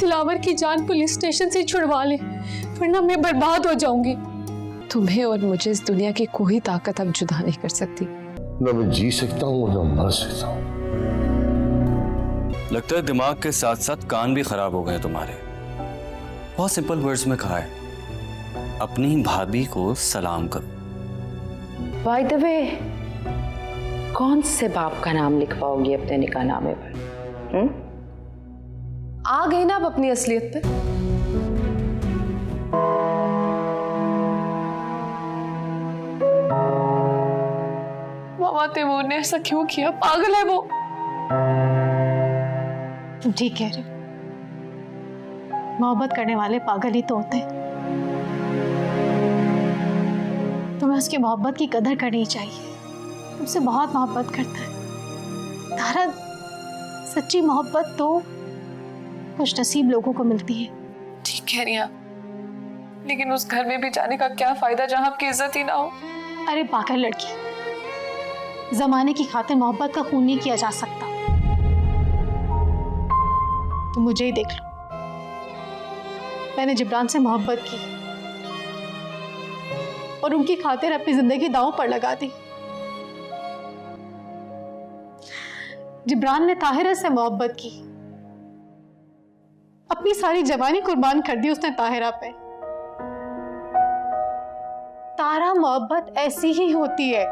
दिलावर की जान police station से छुड़वा ले, वरना मैं बर्बाद हो जाऊंगी। तुम्हें और मुझे इस दुनिया की कोई ताकत अब जुदा नहीं कर सकती। ना मैं जी सकता हूँ ना मर सकता हूँ। लगता है दिमाग के साथ साथ कान भी खराब हो गए तुम्हारे। बहुत सिंपल वर्ड्स में कहा है, अपनी भाभी को सलाम करो। बाय द वे, कौन से बाप का नाम लिखवाओगी अपने निकाहनामे पर? आ गई ना अब अपनी असलियत पे। मामा तैमूर ने ऐसा क्यों किया? पागल है वो। तुम ठीक कह रहे हो, मोहब्बत करने वाले पागल ही तो होते हैं। तुम्हें उसकी मोहब्बत की कदर करनी चाहिए, तुमसे बहुत मोहब्बत करता है। तारा, सच्ची मोहब्बत तो खुश नसीब लोगों को मिलती है। ठीक कह रही हैं, लेकिन उस घर में भी जाने का क्या फायदा जहां आपकी इज्जत ही ना हो। अरे पागल लड़की, जमाने की खातिर मोहब्बत का खून नहीं किया जा सकता। तुम मुझे ही देख लो, मैंने जिब्रान से मोहब्बत की और उनकी खातिर अपनी जिंदगी दांव पर लगा दी। जिब्रान ने ताहिरा से मोहब्बत की, अपनी सारी जवानी कुर्बान कर दी उसने ताहिरा पे। तारा, मोहब्बत ऐसी ही होती है,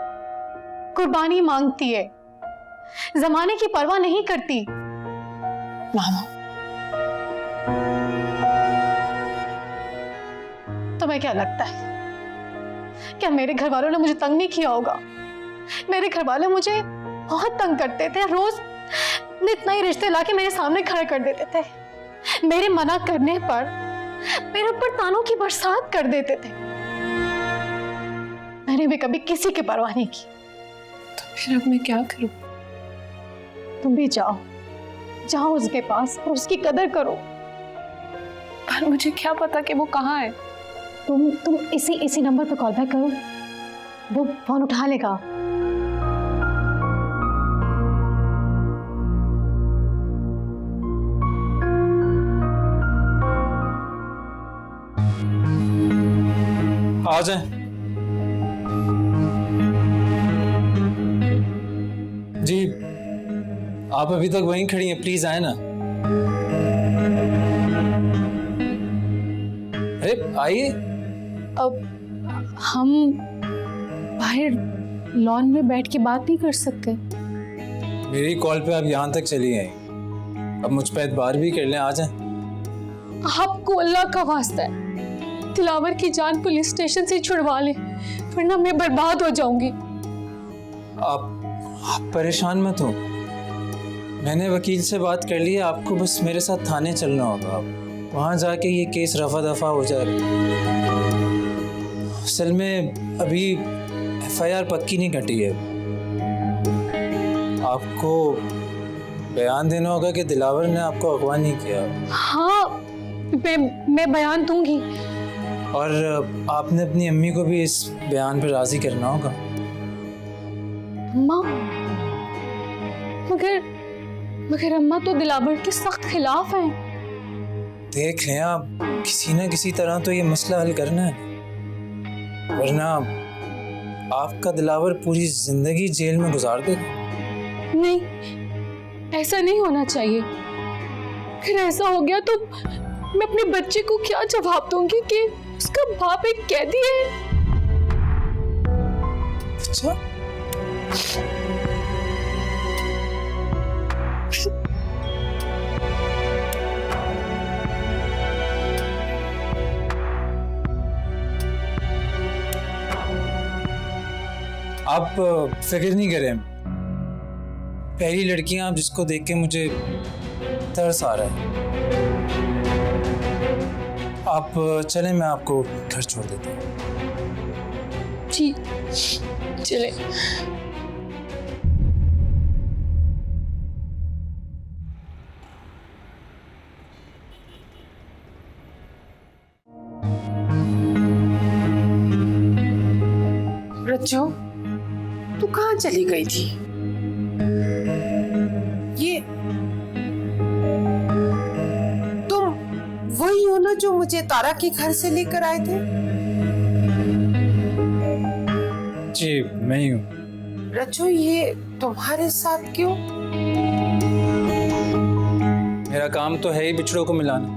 कुर्बानी मांगती है, जमाने की परवाह नहीं करती। मामा, तुम्हें क्या लगता है, क्या मेरे घर वालों ने मुझे तंग नहीं किया होगा? मेरे घर वाले मुझे बहुत तंग करते थे, रोज इतना ही रिश्ते लाके मेरे सामने खड़े कर देते थे। मेरे मना करने पर मेरे ऊपर तानों की बरसात कर देते थे। मैंने भी कभी किसी की परवाह नहीं की। तो फिर अब मैं क्या करूं? तुम भी जाओ, जाओ उसके पास और उसकी कदर करो। पर मुझे क्या पता कि वो कहाँ है। तुम इसी नंबर पर कॉल बैक करो, वो फोन उठा लेगा। आ जाए जी, आप अभी तक वहीं खड़ी हैं, प्लीज आए ना। अरे आइए। अब हम बाहर लॉन में बैठ के बात नहीं कर सकते? मेरी कॉल पे आप यहाँ तक चली आई, अब मुझ पे एतबार भी कर लें, आ जाए। आपको अल्लाह का वास्ता है, दिलावर की जान पुलिस स्टेशन से छुड़वा ले, वरना मैं बर्बाद हो जाऊंगी। आप परेशान मत हो, मैंने वकील से बात कर ली है, आपको बस मेरे साथ थाने चलना होगा। वहाँ जाके ये केस रफा दफा हो जाएगा। असल में अभी FIR पक्की नहीं कटी है, आपको बयान देना होगा कि दिलावर ने आपको अगवा नहीं किया। हाँ, मैं बयान दूंगी। और आपने अपनी अम्मी को भी इस बयान पर राजी करना होगा। अम्मा, मगर अम्मा तो दिलावर के सख्त खिलाफ हैं। देख लें आप, किसी ना किसी तरह तो ये मसला हल करना है, वरना आपका दिलावर पूरी जिंदगी जेल में गुजार देगा। नहीं, ऐसा नहीं होना चाहिए। फिर ऐसा हो गया तो मैं अपने बच्चे को क्या जवाब दूंगी कि उसका बाप एक कैदी है? अच्छा, आप फिक्र नहीं करें, पहली लड़कियां आप जिसको देख के मुझे तरस आ रहा है। आप चलें, मैं आपको घर छोड़ देता हूँ। जी चले। रज्जो, तू कहाँ चली गई थी? ये तुम ना जो मुझे तारा के घर से लेकर आए थे? जी मैं ही हूँ। रज्जू, ये तुम्हारे साथ क्यों? मेरा काम तो है ही बिछड़ों को मिलाना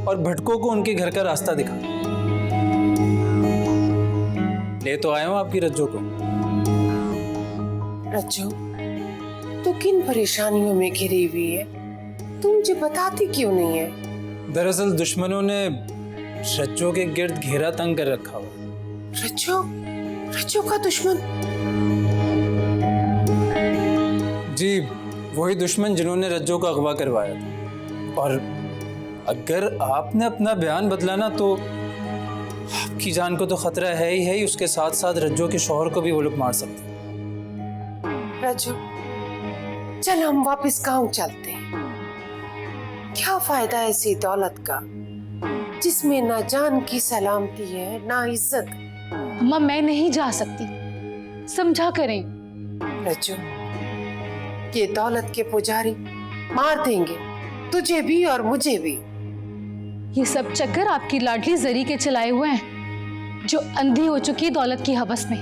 और भटकों को उनके घर का रास्ता दिखाना। ले तो आया हूँ आपकी रज्जो को। रज्जू, तू किन परेशानियों में घिरी हुई है? तू मुझे बताती क्यों नहीं है? दरअसल दुश्मनों ने रज्जो के गिर्द घेरा तंग कर रखा हुआ। रज्जू? रज्जू का दुश्मन? जी वही दुश्मन जिन्होंने रज्जो को अगवा करवाया था। और अगर आपने अपना बयान बदला ना तो आपकी जान को तो खतरा है ही, उसके साथ साथ रज्जो के शौहर को भी वो लोग मार सकते हैं। रज्जू, चल हम वापस गांव चलते हैं। क्या फायदा ऐसी दौलत का जिसमें ना जान की सलामती है ना इज्जत। अम्मा मैं नहीं जा सकती, समझा करें। रज्जू, ये दौलत के पुजारी मार देंगे तुझे भी और मुझे भी। ये सब चक्कर आपकी लाडली जरी के चलाए हुए हैं, जो अंधी हो चुकी है दौलत की हवस में।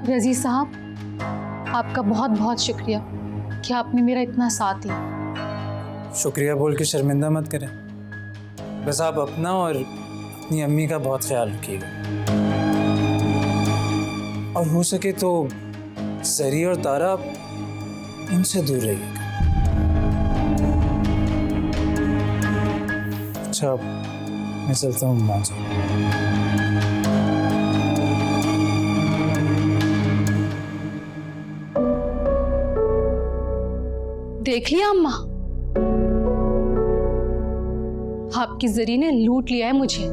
रजी साहब, आपका बहुत बहुत शुक्रिया कि आपने मेरा इतना साथ दिया। शुक्रिया बोल के शर्मिंदा मत करें। बस आप अपना और अपनी अम्मी का बहुत ख्याल रखिएगा और हो सके तो जरी और तारा इनसे दूर रहिएगा। अच्छा मैं चलता हूँ माँ जी। देख लिया अम्मा, आपकी जरी ने लूट लिया है मुझे।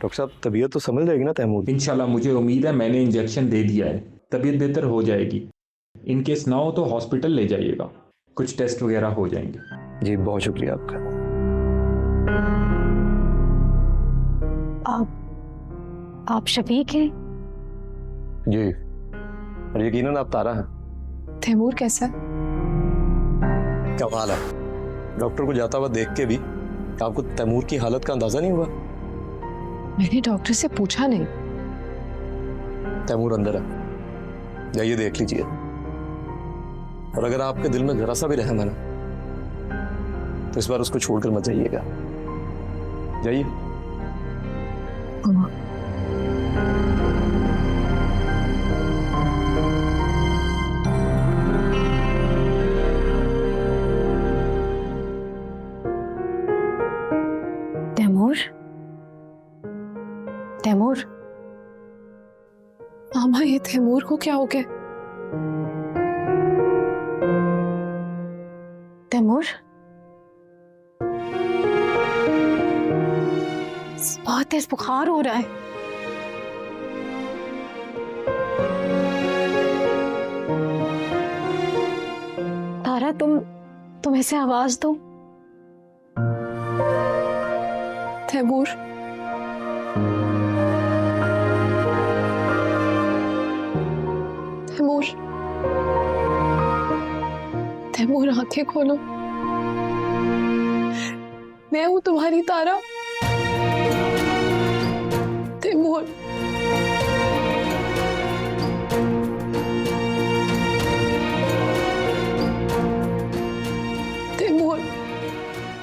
डॉक्टर साहब तबीयत तो संभल जाएगी ना तैमूर? इंशाल्लाह मुझे उम्मीद है, मैंने इंजेक्शन दे दिया है, तबीयत बेहतर हो जाएगी। इन केस ना हो तो हॉस्पिटल ले जाइएगा, कुछ टेस्ट वगैरह हो जाएंगे। जी बहुत शुक्रिया आपका। आप शफीक हैं? जी, और यकीनन आप तारा हैं। तैमूर कैसा है? कमाल है, डॉक्टर को जाता हुआ देख के भी आपको तैमूर की हालत का अंदाजा नहीं हुआ? मैंने डॉक्टर से पूछा नहीं। तैमूर अंदर है, जाइए देख लीजिए। और अगर आपके दिल में जरा सा भी रहम है ना तो इस बार उसको छोड़कर मत जाइएगा। जाइए। तैमूर, तैमूर। मामा ये तैमूर को क्या हो गया? तैमूर, बहुत तेज बुखार हो रहा है। तारा, तुम ऐसे आवाज दो। तैमूर, तैमूर, तैमूर आंखें खोलो। मैं हूं तुम्हारी तारा। तैमूर, तैमूर,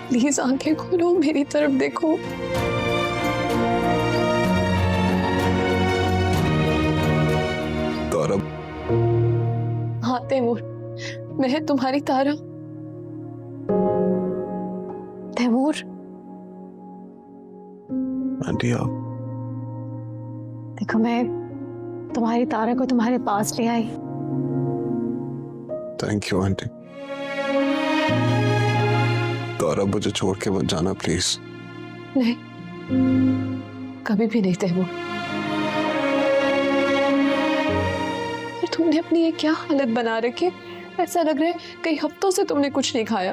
प्लीज आंखें खोलो, मेरी तरफ देखो। तारा, हाँ तैमूर, मैं तुम्हारी तारा। तैमूर, आंटी आप? देखो मैं तुम्हारी तारा को तुम्हारे पास ले आई। Thank you aunty. तारा मुझे छोड़ के मत जाना प्लीज। नहीं, कभी भी नहीं तैमूर। और तुमने अपनी ये क्या हालत बना रखी? ऐसा लग रहा है कई हफ्तों से तुमने कुछ नहीं खाया।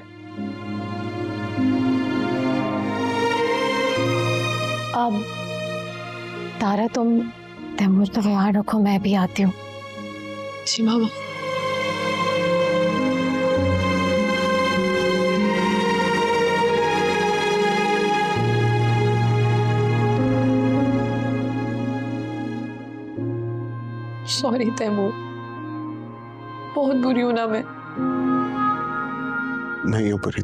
अब तारा तुम तैमूर का ख्याल रखो, मैं भी आती हूँ। जी मामा। सॉरी तैमूर, बहुत बुरी हूं ना मैं। नहीं हो परी,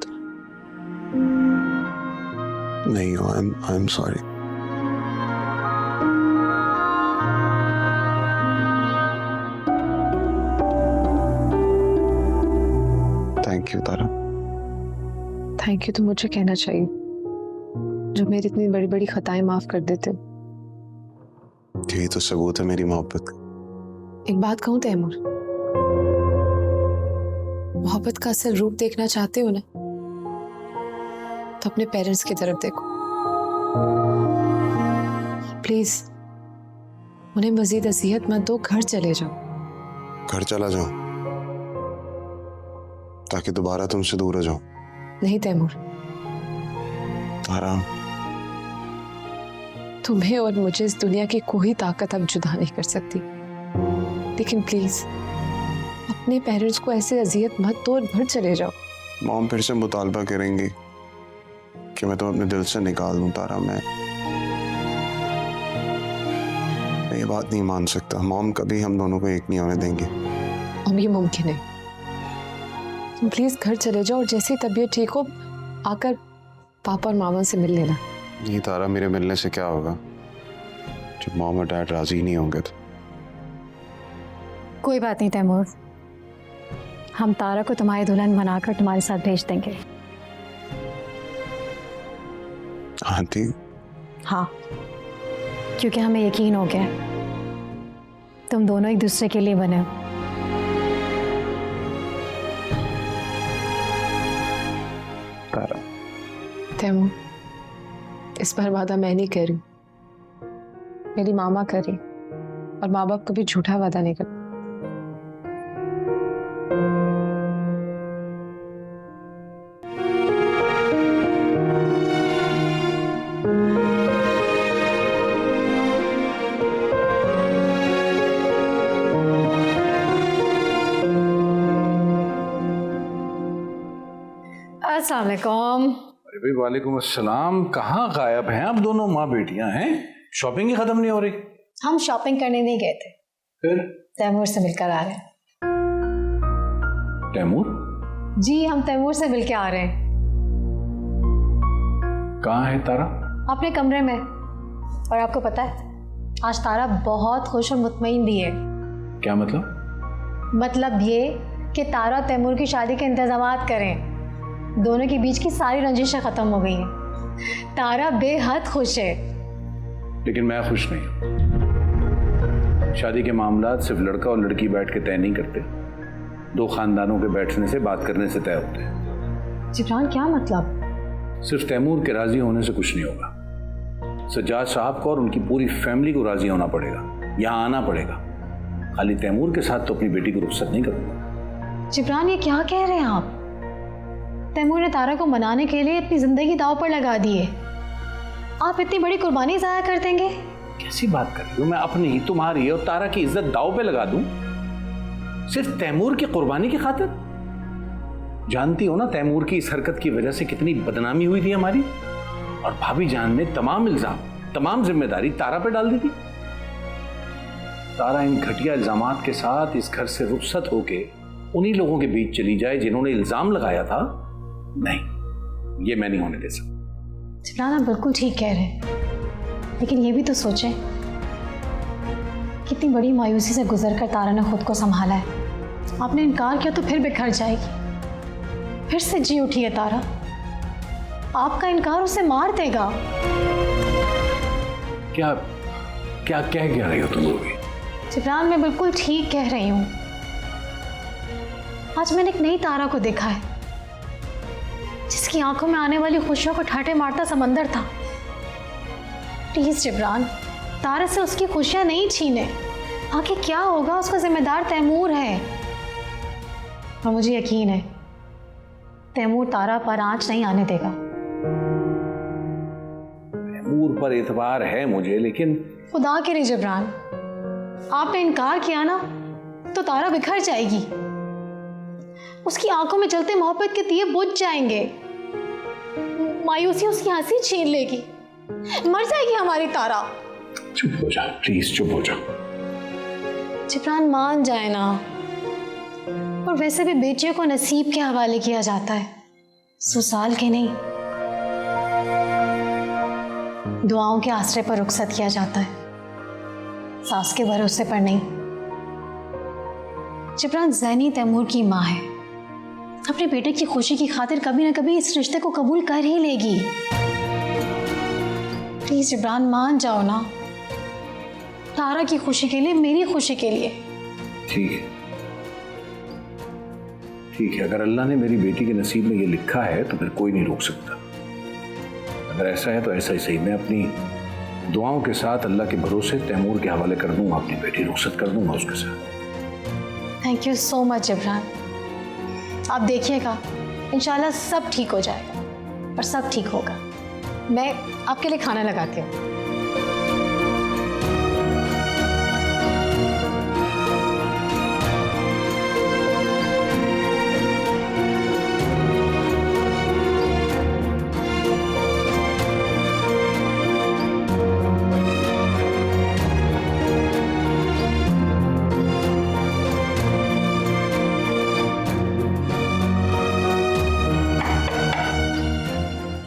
नहीं हो। I am sorry. Thank you Tara. Thank you तो मुझे कहना चाहिए, जो मेरी इतनी बड़ी बड़ी खताएं माफ कर देते। यही तो सबूत है मेरी मोहब्बत का। एक बात कहूं तैमूर, मोहब्बत का असल रूप देखना चाहते हो ना, तो अपने पेरेंट्स की तरफ देखो। प्लीज उन्हें मजीद अजियत मत दो, घर चले जाओ। घर चला जाऊं ताकि दोबारा तुमसे दूर हो जाऊं? नहीं तैमूर, तारा, तुम्हें और मुझे इस दुनिया की कोई ताकत अब जुदा नहीं कर सकती, लेकिन प्लीज अपने पेरेंट्स को ऐसे अजियत मत दो और घर चले जाओ। मॉम फिर से मुतालबा करेंगी कि मैं तुम्हें अपने दिल से निकाल दूं। तारा, मैं ये बात नहीं मान सकता। मॉम कभी हम दोनों को एक नहीं होने देंगी। अब ये मुमकिन है। तुम प्लीज घर चले जाओ और जैसे ही तबीयत ठीक हो आकर पापा और मामा से मिल लेना। नहीं तारा, मेरे मिलने से क्या होगा जब मॉम और डैड राजी नहीं होंगे तो? कोई बात नहीं तैमूर, हम तारा को तुम्हारी दुल्हन बनाकर तुम्हारे साथ भेज देंगे। आंटी? हाँ, क्योंकि हमें यकीन हो गया तुम दोनों एक दूसरे के लिए बने हो। तारा, तैमूर, इस बार वादा मैं नहीं कर रही, मेरी मामा कर रही, और माँ बाप कभी झूठा वादा नहीं करते। अस्सलाम वालेकुम। अरे भाई वालेकुम अस्सलाम। कहाँ गायब हैं आप दोनों माँ बेटियां? हैं शॉपिंग ही खत्म नहीं हो रही। हम शॉपिंग करने नहीं गए थे, फिर तैमूर से मिलकर आ रहे हैं। तैमूर? जी, हम तैमूर से मिलकर आ रहे हैं। कहाँ है तारा? अपने कमरे में। और आपको पता है आज तारा बहुत खुश और मुतमईन भी है। क्या मतलब? मतलब ये कि तारा और तैमूर की शादी के इंतजामात करें। दोनों के बीच की सारी रंजिशें खत्म हो गई हैं। तारा बेहद खुश है। लेकिन मैं खुश नहीं। शादी के मामला सिर्फ लड़का और लड़की बैठ के तय नहीं करते, दो खानदानों के बैठने से, बात करने से तय होते हैं। जिब्रान, क्या मतलब? सिर्फ तैमूर के राजी होने से कुछ नहीं होगा। सज्जाद साहब को और उनकी पूरी फैमिली को राजी होना पड़ेगा, यहाँ आना पड़ेगा। खाली तैमूर के साथ तो अपनी बेटी को रुखसत नहीं करूँगा। जिब्रान, ये क्या कह रहे हैं आप? तैमूर ने तारा को मनाने के लिए अपनी जिंदगी दांव पर लगा दी है। आप इतनी बड़ी कुर्बानी ज़ाया कर देंगे? कैसी बात कर रही हो? मैं अपनी, तुम्हारी और तारा की इज्जत दांव पे लगा दूं सिर्फ तैमूर की कुर्बानी की खातिर? जानती हो ना तैमूर की इस हरकत की वजह से कितनी बदनामी हुई थी हमारी, और भाभी जान ने तमाम इल्जाम, तमाम जिम्मेदारी तारा पे डाल दी थी। तारा इन घटिया इल्जामात के साथ इस घर से रुखसत होके उन्हीं लोगों के बीच चली जाए जिन्होंने इल्जाम लगाया था। नहीं, ये मैं नहीं होने दे सकता। जिब्रान, आप बिल्कुल ठीक कह रहे हैं, लेकिन ये भी तो सोचें कितनी बड़ी मायूसी से गुजरकर तारा ने खुद को संभाला है। आपने इनकार किया तो फिर बिखर जाएगी। फिर से जी उठी है तारा। आपका इनकार उसे मार देगा। क्या क्या कह क्या रही हो तुम लोग? जिब्रान, मैं बिल्कुल ठीक कह रही हूँ। आज मैंने एक नई तारा को देखा है, जिसकी आंखों में आने वाली खुशियों को ठाटे मारता समंदर था। प्लीज जिब्रान, तारा से उसकी खुशियां नहीं छीने। आगे क्या होगा उसका जिम्मेदार तैमूर है। और मुझे यकीन है तैमूर तारा पर आंच नहीं आने देगा। तैमूर पर एतबार है मुझे, लेकिन खुदा के लिए जिब्रान, आपने इनकार किया ना तो तारा बिखर जाएगी, उसकी आंखों में जलते मोहब्बत के दिए बुझ जाएंगे, मायूसी उसकी हंसी छीन लेगी, मर जाएगी हमारी तारा। चुप हो जा प्लीज, चुप हो जा। जिब्रान मान जाए ना, और वैसे भी बेटियों को नसीब के हवाले किया जाता है, ससुराल के नहीं, दुआओं के आसरे पर रुखसत किया जाता है, सास के भरोसे पर नहीं। जिब्रान ज़ैनी तैमूर की माँ है, अपने बेटे की खुशी की खातिर कभी ना कभी इस रिश्ते को कबूल कर ही लेगी। प्लीज जिब्रान मान जाओ ना, तारा की खुशी के लिए, मेरी खुशी के लिए। ठीक है, ठीक है, अगर अल्लाह ने मेरी बेटी के नसीब में ये लिखा है तो फिर कोई नहीं रोक सकता। अगर ऐसा है तो ऐसा ही सही, मैं अपनी दुआओं के साथ अल्लाह के भरोसे तैमूर के हवाले कर दूंगा, अपनी बेटी रुखसत कर दूंगा उसके साथ। Thank you so much Jibran, आप देखिएगा इंशाल्लाह सब ठीक हो जाएगा, और सब ठीक होगा। मैं आपके लिए खाना लगाती हूँ।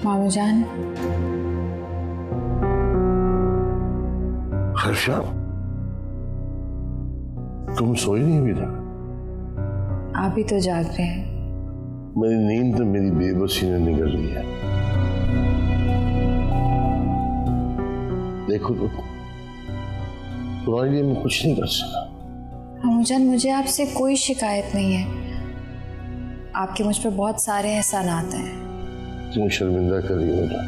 मामू जान, हर्षा, तुम सोई नहीं अभी तक? आप भी तो जाग रहे हैं। मेरी नींद तो मेरी बेबसी ने निगल रही है। देखो तो, तुम्हारे लिए मैं कुछ नहीं कर सका। मामू जान, मुझे आपसे कोई शिकायत नहीं है, आपके मुझ पर बहुत सारे एहसानात हैं। तुम शर्मिंदा कर रही हो ना?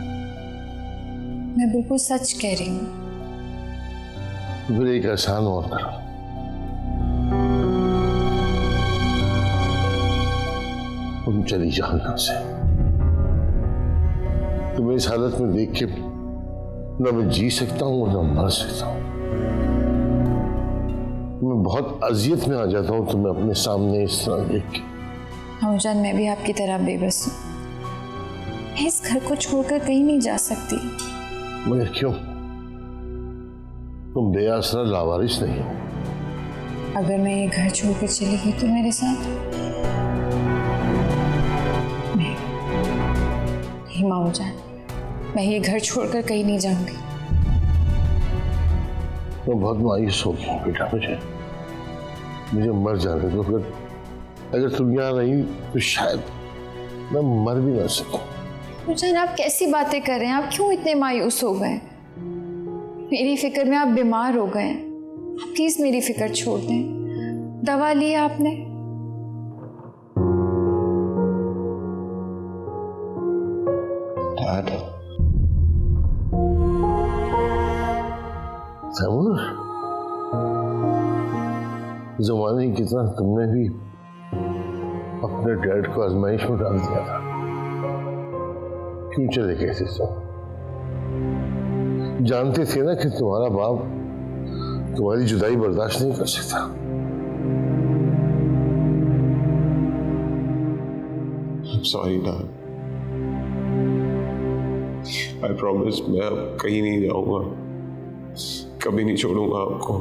मैं बिल्कुल सच कह रही हूँ। फिर एक एहसान और करो, तुम चली जाओ यहाँ से। तुम्हें इस हालत में देख के ना मैं जी सकता हूँ ना मर सकता हूँ। मैं बहुत अजियत में आ जाता हूँ तुम्हें अपने सामने इस तरह देख के। मामू जान, मैं भी आपकी तरह बेबस हूँ, मैं इस घर को छोड़कर कहीं नहीं जा सकती। मगर क्यों? तुम बेआसरा लावारिस नहीं हो। अगर मैं ये घर छोड़कर चली गई तो मेरे साथ नहीं मामू जान, मैं ये घर छोड़कर कहीं नहीं जाऊंगी। मैं बहुत मायूस हो गया बेटा, मुझे मर जाने दो। अगर तुम यहाँ रही तो शायद मैं मर भी ना सकूं। मुझे आप कैसी बातें कर रहे हैं? आप क्यों इतने मायूस हो गए? मेरी फिक्र में आप बीमार हो गए हैं, प्लीज मेरी फिक्र छोड़ दें। दवा ली आपने? तैमूर, जमाने की तरह तुमने भी अपने डैड को आजमाइश में डाल दिया था। क्यों चले गए थे सब? जानते थे ना कि तुम्हारा बाप तुम्हारी जुदाई बर्दाश्त नहीं कर सकता। सॉरी डैड, आई प्रॉमिस मैं अब कहीं नहीं जाऊंगा, कभी नहीं छोड़ूंगा आपको।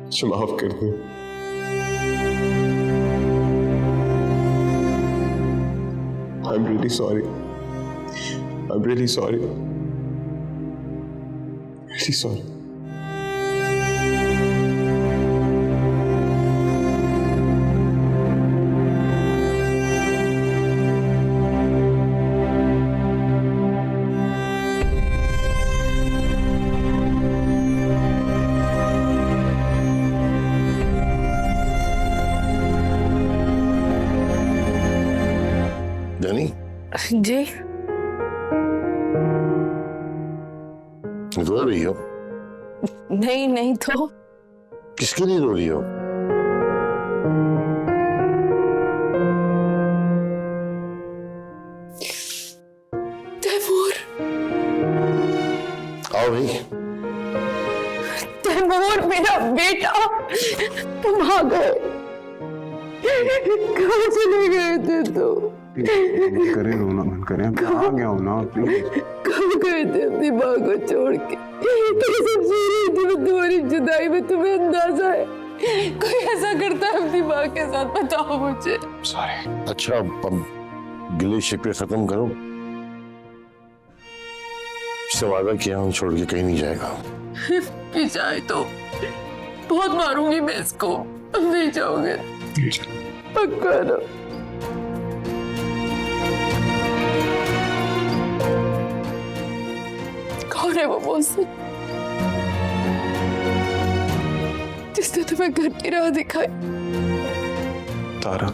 मुझे माफ कर दो। I'm really sorry. I'm really sorry. Really sorry. Danny, जी रो रही हो? नहीं नहीं तो किसके लिए रो रही हो? भाई? तैमूर मेरा बेटा, तुम आ गए। कहाँ चले गए थे तुम? करें रोना मन करें, आ गया हूँ ना प्लीज। कब गए थे अपनी माँ को छोड़ के? ये सब सो रही थी मैं, तुम्हारी जुदाई में तुम्हें अंदाजा है? कोई ऐसा करता है अपनी माँ के साथ? बताओ मुझे। सॉरी। अच्छा अब गिले शिकवे खत्म करो। इससे वादा किया हूँ छोड़ के कहीं नहीं जाएगा। जाए तो बहुत मारूंगी मैं इसको। अब नहीं जाओगे? पक्का ना? कौन है वो मौसम जिसने तुम्हें घर की राह दिखाई? तारा।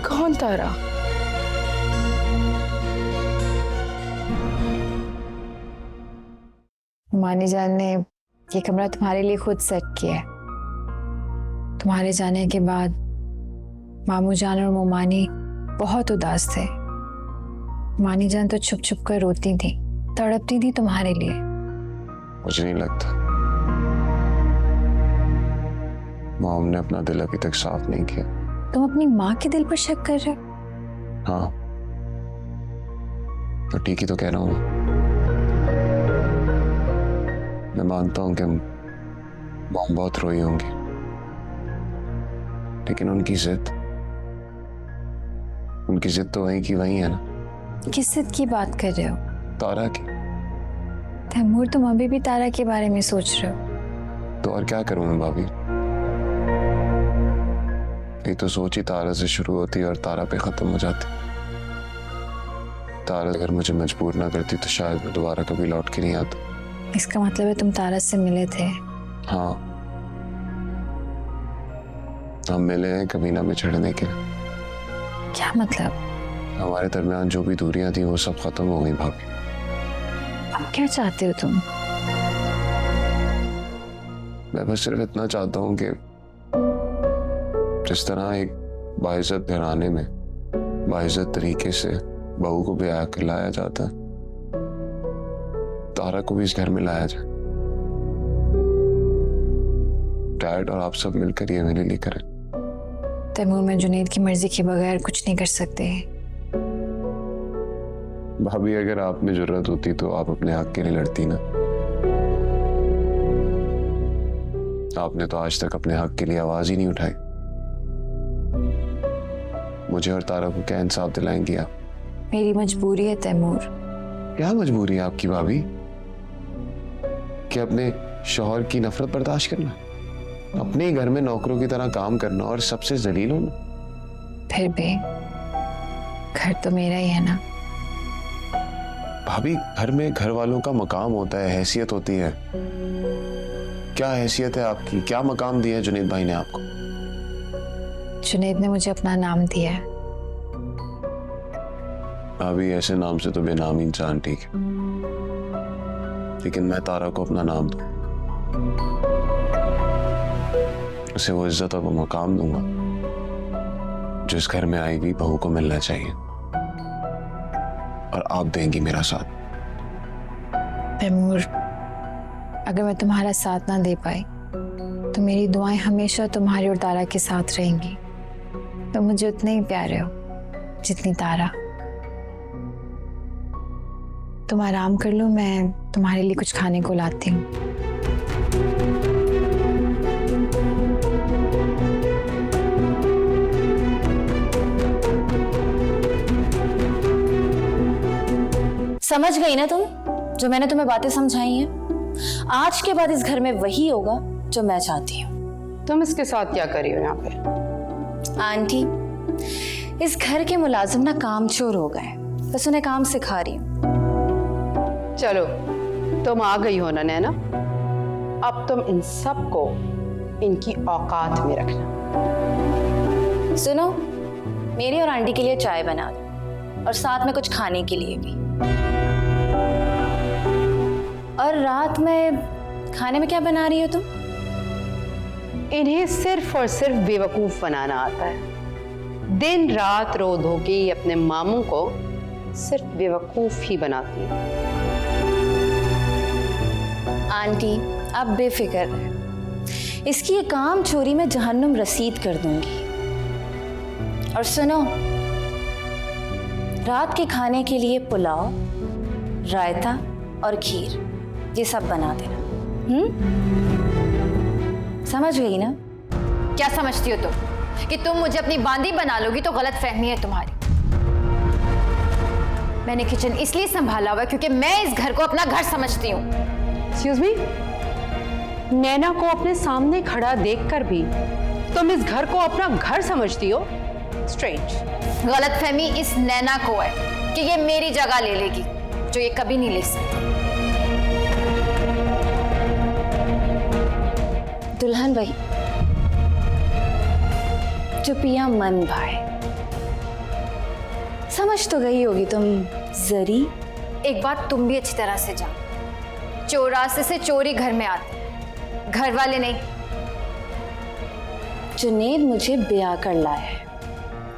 कौन तारा? मानी जान ने ये कमरा तुम्हारे लिए खुद सेट किया है। तुम्हारे जाने के बाद मामू जान और मोमानी बहुत उदास थे। मानी जान तो छुप छुप कर रोती थी, तड़पती थी तुम्हारे लिए। मुझे नहीं लगता मॉम ने अपना दिल अभी तक साफ नहीं किया। तुम अपनी माँ के दिल पर शक कर रहे हो? हाँ तो ठीक ही तो कह रहा हूँ। मैं मानता हूं कि मॉम बहुत रोई होंगी, लेकिन उनकी जिद तो वही की वही है ना। किस जिद की बात कर रहे हो? तारा की। तैमूर तुम अभी भी तारा के बारे में सोच रहे हो? तो और क्या करूं मैं भाभी? ये तो सोच ही तारा से शुरू होती और तारा पे खत्म हो जाती। तारा अगर मुझे मजबूर ना करती तो शायद मैं दोबारा कभी लौट के नहीं आता। इसका मतलब है तुम तारा से मिले थे? हाँ, हम मिले हैं कमीना में चढ़ने के। क्या मतलब? हमारे दरमियान जो भी दूरियां थी वो सब खत्म हो गई भाभी। अब क्या चाहते हो तुम? मैं बस सिर्फ इतना चाहता हूँ कि जिस तरह एक बाइज्जत घराने में बाइज्जत तरीके से बहू को ब्याह कर लाया जाता है, तारा को भी इस घर में लाया जाए। डैड और आप सब मिलकर ये मेरे लिए करें। तैमूर में जुनैद की मर्जी के बगैर कुछ नहीं कर सकते। भाभी अगर आप में जरूरत होती तो आप अपने हक के लिए लड़ती ना। आपने तो आज तक अपने हक के लिए आवाज ही नहीं उठाई। मुझे और तारा को क्या इंसाफ दिलाएंगी आप? मेरी मजबूरी है तैमूर। क्या मजबूरी है आपकी भाभी? कि अपने शौहर की नफरत बर्दाश्त करना, अपने ही घर में नौकरों की तरह काम करना और सबसे जलील होना? फिर भी घर तो मेरा ही है ना। भाभी घर में घर वालों का मकाम होता है, हैसियत होती है। क्या हैसियत है आपकी? क्या मकाम दिया है जुनैद भाई ने आपको? जुनैद ने मुझे अपना नाम दिया है। भाभी ऐसे नाम से तो बेनाम इंसान ठीक है, लेकिन मैं तारा को अपना नाम दूं, उसे वो इज्जत और वो मकाम दूंगा जो इस घर में आई हुई बहू को मिलना चाहिए, और आप देंगी मेरा साथ। तैमूर, अगर मैं तुम्हारा साथ ना दे पाई तो मेरी दुआएं हमेशा तुम्हारे और तारा के साथ रहेंगी। तुम मुझे उतने ही प्यारे हो जितनी तारा। तुम आराम कर लो, मैं तुम्हारे लिए कुछ खाने को लाती हूँ। समझ गई ना तुम जो मैंने तुम्हें बातें समझाई हैं? आज के बाद इस घर में वही होगा जो मैं चाहती हूँ। तुम इसके साथ क्या कर रही हो यहाँ पे? आंटी, इस घर के मुलाजिम ना कामचोर हो गए, बस उन्हें काम सिखा रही हूँ। चलो तुम आ गई हो ना नैना, अब तुम इन सबको इनकी औकात में रखना। सुनो, मेरी और आंटी के लिए चाय बना दो और साथ में कुछ खाने के लिए भी। और रात में खाने में क्या बना रही हो तुम? इन्हें सिर्फ और सिर्फ बेवकूफ बनाना आता है। दिन रात रो धो के अपने मामू को सिर्फ बेवकूफ ही बनाती है। आंटी आप बेफिक्र रहे, इसकी ये काम चोरी में जहन्नुम रसीद कर दूंगी। और सुनो, रात के खाने के लिए पुलाव, रायता और खीर ये सब बना देना। समझ गई ना? क्या समझती हो तुम कि तुम मुझे अपनी बांदी बना लोगी? तो गलत फहमी है तुम्हारी। मैंने किचन इसलिए संभाला हुआ क्योंकि मैं इस घर को अपना घर समझती हूँ। एक्सक्यूज मी, नैना को अपने सामने खड़ा देखकर भी तुम इस घर को अपना घर समझती हो? स्ट्रेंज। गलत फहमी इस नैना को है कि ये मेरी जगह ले लेगी, जो ये कभी नहीं ले सकती। दुल्हन भाई, चुपिया मन भाई, समझ तो गई होगी तुम जरी। एक बात तुम भी अच्छी तरह से जानो, चौरासे से चोरी घर में आते हैं, घर वाले नहीं। जुनेद मुझे ब्याह कर लाया है,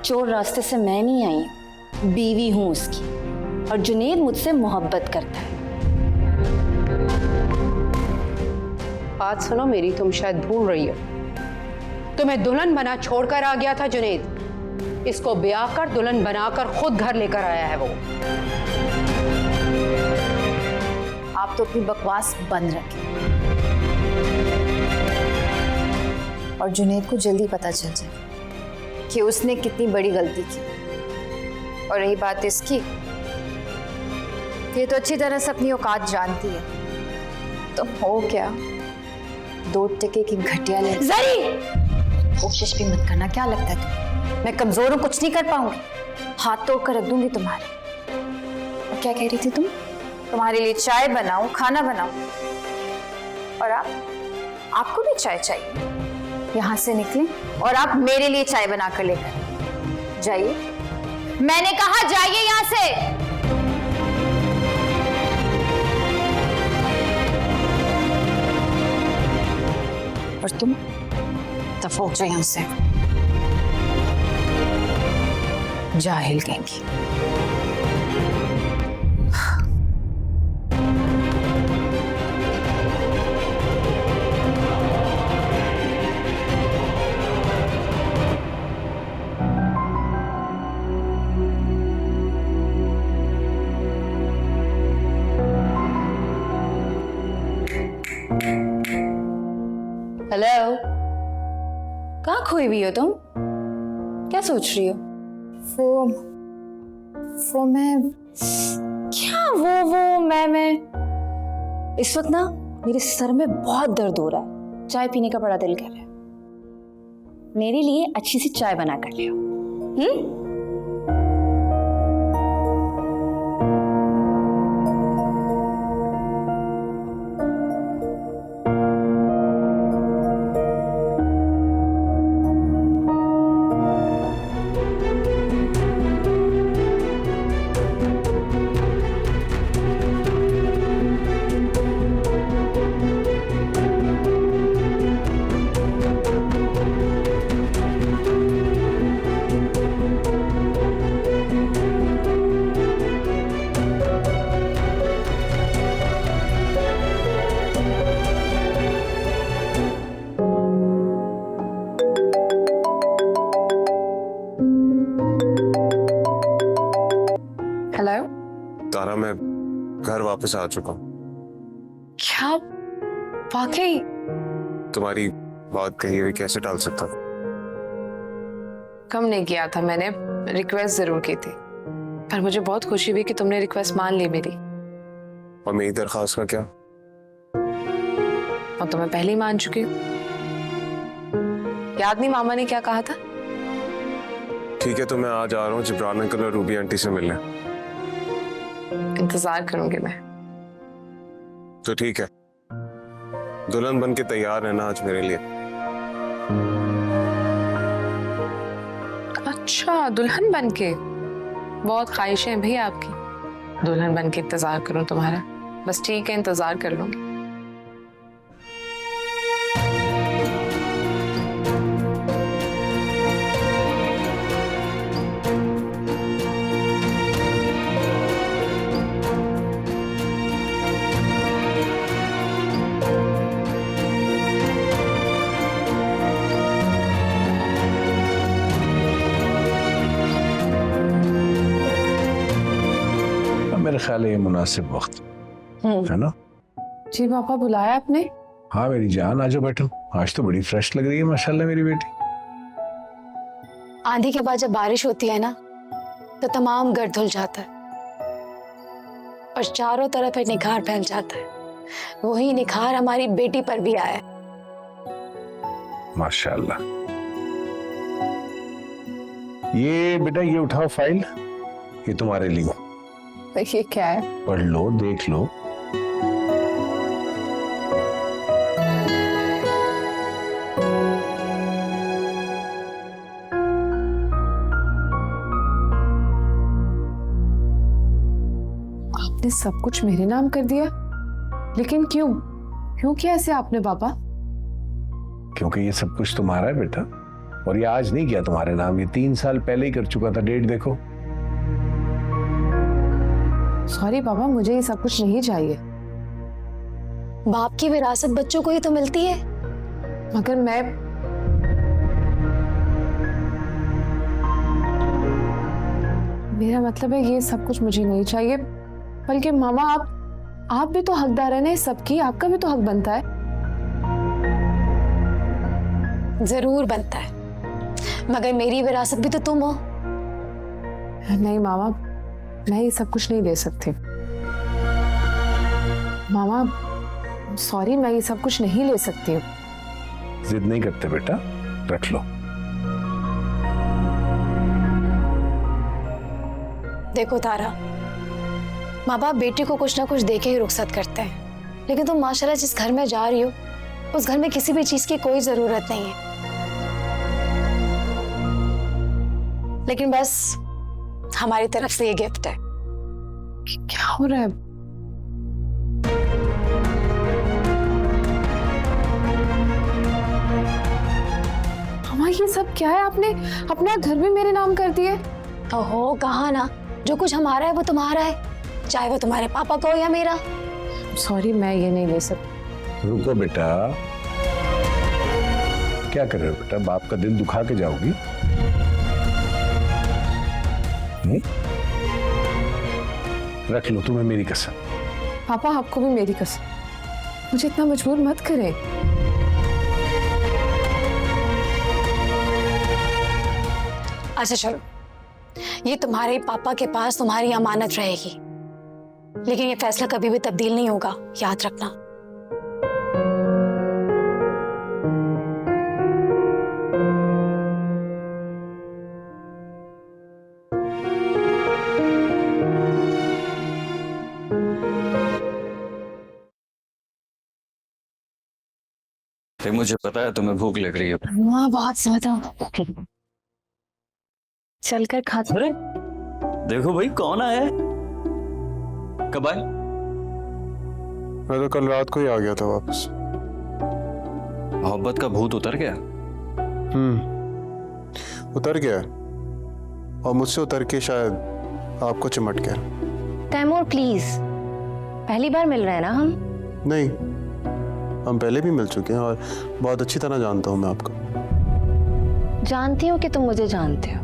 चोर रास्ते से मैं नहीं आई हूं, बीवी हूं उसकी, और जुनेद मुझसे मोहब्बत करता है। बात सुनो मेरी, तुम शायद भूल रही हो, तुम्हें दुल्हन बना छोड़कर आ गया था जुनेद। इसको ब्याह कर दुल्हन बनाकर खुद घर लेकर आया है वो। आप तो अपनी बकवास बंद रखें, और जुनेद को जल्दी पता चल जाए कि उसने कितनी बड़ी गलती की। और रही बात इसकी, ये तो अच्छी तरह से अपनी औकात जानती है, तो हो क्या 2 टके की घटिया ले। जरी कोशिश भी मत करना, क्या लगता है तुम्हें मैं कमजोर हूं, कुछ नहीं कर पाऊंगी? हाथ तोड़ कर रख दूंगी तुम्हारे। और क्या कह रही थी तुम? तुम्हारे लिए चाय बनाऊं, खाना बनाऊं, और आपको भी चाय चाहिए? यहां से निकले और आप मेरे लिए चाय बनाकर लेकर जाइए। मैंने कहा जाइए यहां से। और तुम दफा हो जाओ यहां से, जाहिल कहेंगी। हेलो, कहाँ खोई हुई हो तुम? क्या सोच रही हो? वो मैं क्या वो मैं इस वक्त ना मेरे सर में बहुत दर्द हो रहा है, चाय पीने का बड़ा दिल कर रहा है। मेरे लिए अच्छी सी चाय बना कर ले आओ। तारा, मैं घर वापस आ चुका हूँ। क्या वाकई? तुम्हारी बात कही हुई कैसे टाल सकता? कम नहीं किया था मैंने, रिक्वेस्ट जरूर की थी, पर मुझे बहुत खुशी हुई कि तुमने रिक्वेस्ट मान ली मेरी। और मेरी दरख्वास्त का क्या? और तो मैं पहले ही मान चुकी हूँ। याद नहीं मामा ने क्या कहा था? ठीक है, तो मैं आज आ रहा हूँ जिब्रान अंकल और रूबी आंटी से मिलने। इंतजार करूंगी मैं। तो ठीक है, दुल्हन बन के तैयार है ना आज मेरे लिए? अच्छा, दुल्हन बन के? बहुत ख्वाहिशें हैं भैया आपकी। दुल्हन बन के इंतजार करूं तुम्हारा? बस ठीक है, इंतजार कर लूंगी। मेरा ख्याल है ये मुनासिब वक्त है ना। जी पापा, बुलाया आपने? हाँ मेरी जान, आ जाओ बैठो। आज तो बड़ी फ्रेश लग रही है माशाल्लाह मेरी बेटी। आंधी के बाद जब बारिश होती है ना तो तमाम घर धुल जाता है और चारों तरफ एक निखार फैल जाता है। वही निखार हमारी बेटी पर भी आया है। माशाल्लाह। ये बेटा ये उठाओ फाइल, ये तुम्हारे लिए। ये क्या है? पढ़ लो, देख लो। आपने सब कुछ मेरे नाम कर दिया, लेकिन क्यों? क्यों किया ऐसे आपने पापा? क्योंकि ये सब कुछ तुम्हारा है बेटा, और ये आज नहीं किया तुम्हारे नाम, ये 3 साल पहले ही कर चुका था। डेट देखो। सॉरी पापा, मुझे ये सब कुछ नहीं चाहिए। बाप की विरासत बच्चों को ही तो मिलती है। मगर मेरा मतलब है ये सब कुछ मुझे नहीं चाहिए। बल्कि मामा आप भी तो हकदार है ना सबकी, आपका भी तो हक बनता है। जरूर बनता है, मगर मेरी विरासत भी तो तुम हो। नहीं मामा, मैं ये सब कुछ नहीं ले सकती। मामा सॉरी, मैं ये सब कुछ नहीं ले सकती हूँ। जिद नहीं करते बेटा, रख लो। देखो तारा, माँ बाप बेटी को कुछ ना कुछ देके ही रुखसत करते हैं, लेकिन तुम माशाल्लाह जिस घर में जा रही हो उस घर में किसी भी चीज की कोई जरूरत नहीं है। लेकिन बस हमारी तरफ से ये गिफ्ट है। क्या हो रहा है? मामा ये सब क्या है? आपने अपना घर भी मेरे नाम कर दिए। ओहो, कहा ना, जो कुछ हमारा है वो तुम्हारा है, चाहे वो तुम्हारे पापा का हो या मेरा। सॉरी, मैं ये नहीं ले सकती। रुको बेटा, क्या कर रहे हो बेटा? बाप का दिल दुखा के जाओगी? रख लो, तुम्हें मेरी कसम। पापा आपको भी मेरी कसम, मुझे इतना मजबूर मत करें। अच्छा चलो, ये तुम्हारे पापा के पास तुम्हारी अमानत रहेगी, लेकिन ये फैसला कभी भी तब्दील नहीं होगा, याद रखना। मुझे पता है तुम्हें भूख लग रही है। हाँ, बहुत ज्यादा। चलकर खाते। अरे देखो भाई, कौन आया है? कब आए? मैं तो कल रात को ही आ गया था वापस। मोहब्बत का भूत उतर गया? उतर गया, और मुझसे उतर के शायद आपको चिमट गया। तैमूर प्लीज, पहली बार मिल रहे हैं ना हम? नहीं, हम पहले भी मिल चुके हैं और बहुत अच्छी तरह जानता हूं मैं आपको। जानती हूँ कि तुम मुझे जानते हो,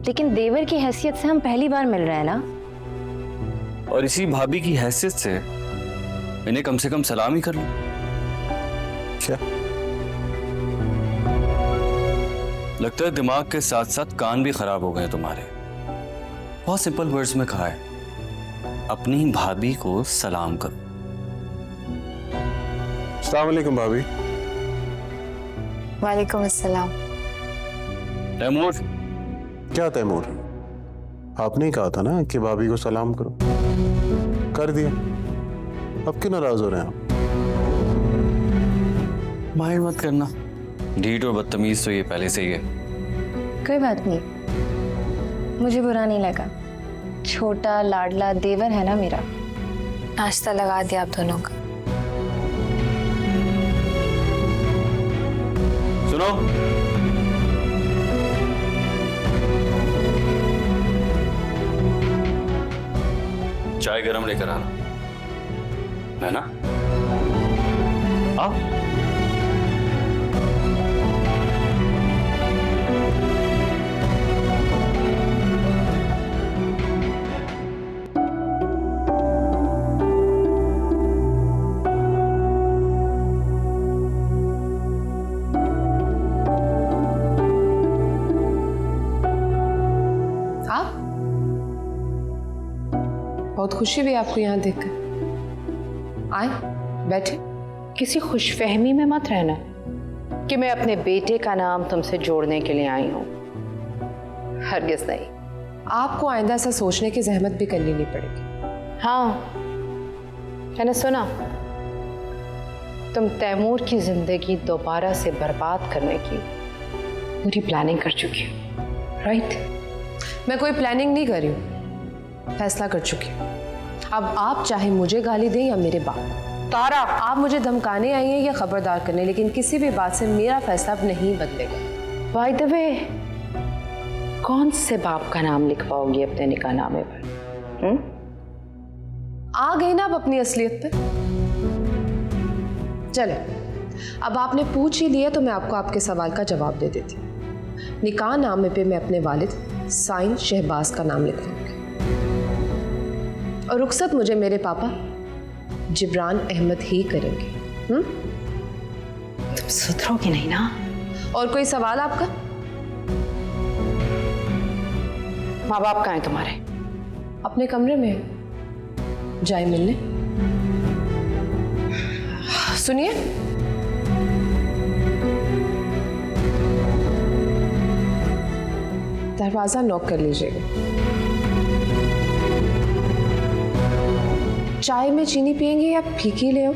लेकिन देवर की हैसियत से हम पहली बार मिल रहे हैं ना। और इसी भाभी की हैसियत से इन्हें कम से कम सलाम ही कर लो। क्या लगता है दिमाग के साथ साथ कान भी खराब हो गए तुम्हारे। बहुत सिंपल वर्ड्स में कहा है, अपनी भाभी को सलाम करो। अस्सलाम वालेकुम भाभी। वालेकुम अस्सलाम। तैमूर। क्या तैमूर? आपने ही कहा था ना कि भाभी को सलाम करो, कर दिया। अब क्यों नाराज हो रहे हैं आप? माइंड मत करना, ढीठ और बदतमीज तो ये पहले से ही है। कोई बात नहीं, मुझे बुरा नहीं लगा। छोटा लाडला देवर है ना मेरा। नाश्ता लगा दिया आप दोनों का। सुनो, चाय गरम लेकर आना, है ना? आओ। खुशी हुई आपको यहाँ देखकर। आए, बैठे। किसी खुशफहमी में मत रहना कि मैं अपने बेटे का नाम तुमसे जोड़ने के लिए आई हूँ। हरगिज़ नहीं। आपको आइंदा ऐसा सोचने की जहमत भी करनी नहीं पड़ेगी। हाँ, मैंने सुना तुम तैमूर की जिंदगी दोबारा से बर्बाद करने की पूरी प्लानिंग कर चुकी हो, राइट? मैं कोई प्लानिंग नहीं कर रही हूँ, फैसला कर चुकी हूँ। अब आप चाहे मुझे गाली दें या मेरे बाप। तारा, आप मुझे धमकाने आई हैं या खबरदार करने, लेकिन किसी भी बात से मेरा फैसला अब नहीं बदलेगा। बाय द वे, कौन से बाप का नाम लिखवाओगी अपने निकाहनामे पर? आ गई ना अब अपनी असलियत पे। चले, अब आपने पूछ ही लिया तो मैं आपको आपके सवाल का जवाब दे देती हूँ। निकाहनामे पे मैं अपने वालिद साइन शहबाज का नाम लिखवाऊंगी और रुखसत मुझे मेरे पापा जिब्रान अहमद ही करेंगे। तुम सुधरोगी नहीं ना? और कोई सवाल आपका? माँ बाप कहाँ हैं तुम्हारे? अपने कमरे में जाए मिलने। सुनिए, दरवाजा नॉक कर लीजिएगा। चाय में चीनी पियेंगे या फीकी ले आओ?